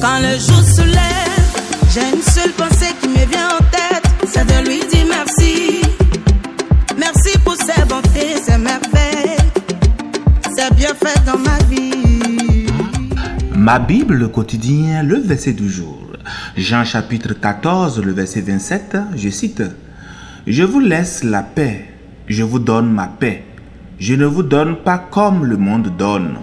Quand le jour se lève, j'ai une seule pensée qui me vient en tête, c'est de lui dire merci. Merci pour ses bontés, ses merveilles, ses bienfaits dans ma vie. Ma Bible quotidien, le verset du jour. Jean chapitre 14, le verset 27, je cite. Je vous laisse la paix, je vous donne ma paix. Je ne vous donne pas comme le monde donne.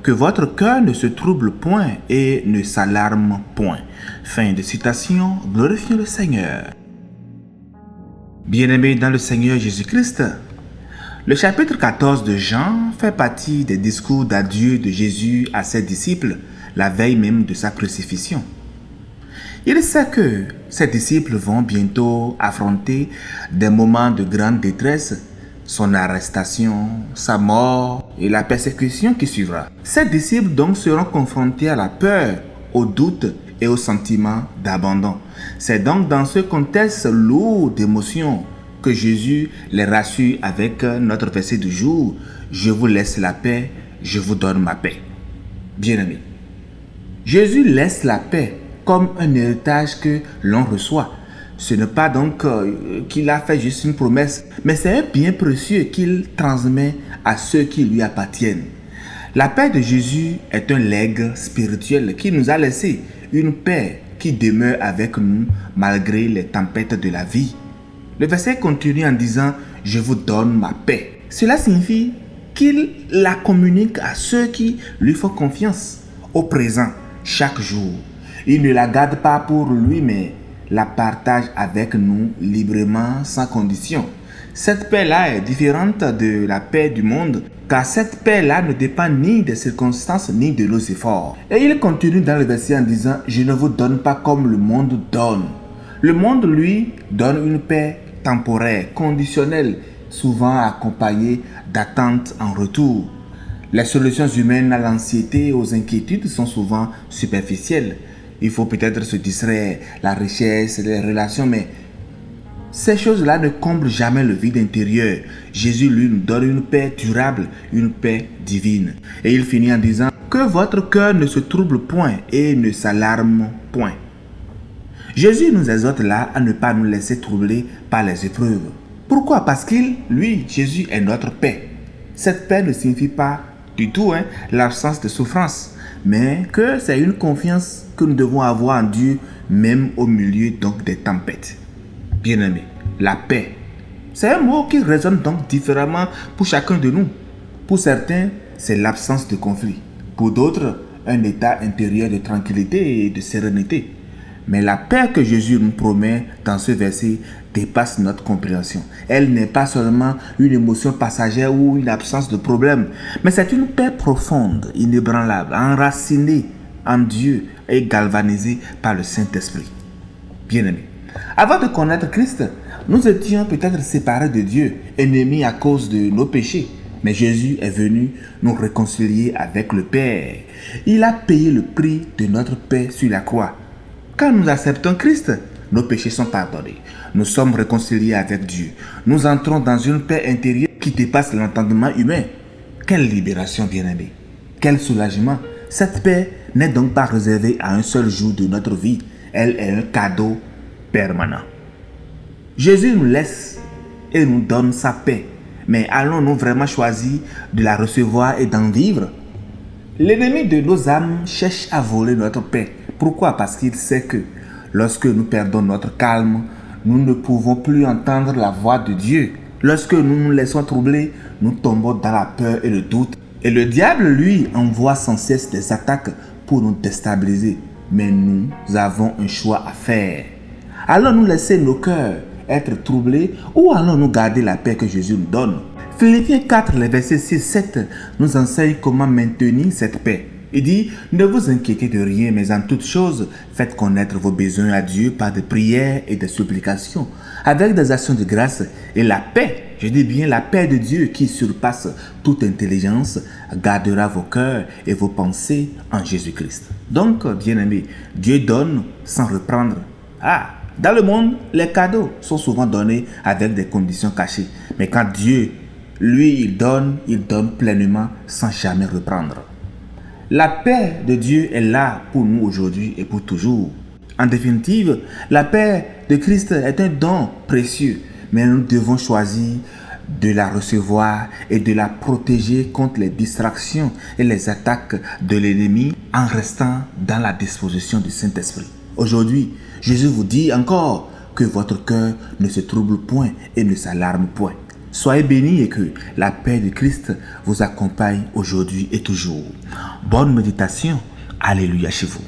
Que votre cœur ne se trouble point et ne s'alarme point. Fin de citation, glorifions le Seigneur. Bien-aimés dans le Seigneur Jésus-Christ, le chapitre 14 de Jean fait partie des discours d'adieu de Jésus à ses disciples la veille même de sa crucifixion. Il sait que ses disciples vont bientôt affronter des moments de grande détresse, son arrestation, sa mort et la persécution qui suivra. Ses disciples donc seront confrontés à la peur, au doute et au sentiment d'abandon. C'est donc dans ce contexte lourd d'émotions que Jésus les rassure avec notre verset du jour. Je vous laisse la paix, je vous donne ma paix. Bien-aimés, Jésus laisse la paix comme un héritage que l'on reçoit. Ce n'est pas donc qu'il a fait juste une promesse, mais c'est un bien précieux qu'il transmet à ceux qui lui appartiennent. La paix de Jésus est un legs spirituel qui nous a laissé une paix qui demeure avec nous malgré les tempêtes de la vie. Le verset continue en disant « Je vous donne ma paix ». Cela signifie qu'il la communique à ceux qui lui font confiance au présent, chaque jour. Il ne la garde pas pour lui, mais la partage avec nous librement, sans condition. Cette paix-là est différente de la paix du monde, car cette paix-là ne dépend ni des circonstances ni de nos efforts. Et il continue dans le verset en disant « Je ne vous donne pas comme le monde donne ». Le monde, lui, donne une paix temporaire, conditionnelle, souvent accompagnée d'attentes en retour. Les solutions humaines à l'anxiété et aux inquiétudes sont souvent superficielles. Il faut peut-être se distraire, la richesse, les relations, mais ces choses-là ne comblent jamais le vide intérieur. Jésus, lui, nous donne une paix durable, une paix divine. Et il finit en disant que votre cœur ne se trouble point et ne s'alarme point. Jésus nous exhorte là à ne pas nous laisser troubler par les épreuves. Pourquoi? Parce qu'il, lui, Jésus est notre paix. Cette paix ne signifie pas du tout l'absence de souffrance, mais que c'est une confiance que nous devons avoir en Dieu, même au milieu donc des tempêtes. Bien-aimés, la paix, c'est un mot qui résonne donc différemment pour chacun de nous. Pour certains, c'est l'absence de conflit. Pour d'autres, un état intérieur de tranquillité et de sérénité. Mais la paix que Jésus nous promet dans ce verset dépasse notre compréhension. Elle n'est pas seulement une émotion passagère ou une absence de problème, mais c'est une paix profonde, inébranlable, enracinée en Dieu et galvanisée par le Saint-Esprit. Bien-aimés, avant de connaître Christ, nous étions peut-être séparés de Dieu, ennemis à cause de nos péchés. Mais Jésus est venu nous réconcilier avec le Père. Il a payé le prix de notre paix sur la croix. Quand nous acceptons Christ, nos péchés sont pardonnés. Nous sommes réconciliés avec Dieu. Nous entrons dans une paix intérieure qui dépasse l'entendement humain. Quelle libération, bien-aimés! Quel soulagement! Cette paix n'est donc pas réservée à un seul jour de notre vie. Elle est un cadeau permanent. Jésus nous laisse et nous donne sa paix. Mais allons-nous vraiment choisir de la recevoir et d'en vivre? L'ennemi de nos âmes cherche à voler notre paix. Pourquoi? Parce qu'il sait que lorsque nous perdons notre calme, nous ne pouvons plus entendre la voix de Dieu. Lorsque nous nous laissons troubler, nous tombons dans la peur et le doute. Et le diable, lui, envoie sans cesse des attaques pour nous déstabiliser. Mais nous avons un choix à faire. Allons-nous laisser nos cœurs être troublés ou allons-nous garder la paix que Jésus nous donne? Philippiens 4, les versets 6-7 nous enseigne comment maintenir cette paix. Il dit, ne vous inquiétez de rien, mais en toutes choses, faites connaître vos besoins à Dieu par des prières et des supplications, avec des actions de grâce. Et la paix, je dis bien la paix de Dieu qui surpasse toute intelligence, gardera vos cœurs et vos pensées en Jésus-Christ. Donc, bien-aimés, Dieu donne sans reprendre. Dans le monde, les cadeaux sont souvent donnés avec des conditions cachées. Mais quand Dieu, lui, il donne pleinement sans jamais reprendre. La paix de Dieu est là pour nous aujourd'hui et pour toujours. En définitive, la paix de Christ est un don précieux, mais nous devons choisir de la recevoir et de la protéger contre les distractions et les attaques de l'ennemi en restant dans la disposition du Saint-Esprit. Aujourd'hui, Jésus vous dit encore que votre cœur ne se trouble point et ne s'alarme point. Soyez bénis et que la paix de Christ vous accompagne aujourd'hui et toujours. Bonne méditation. Alléluia chez vous.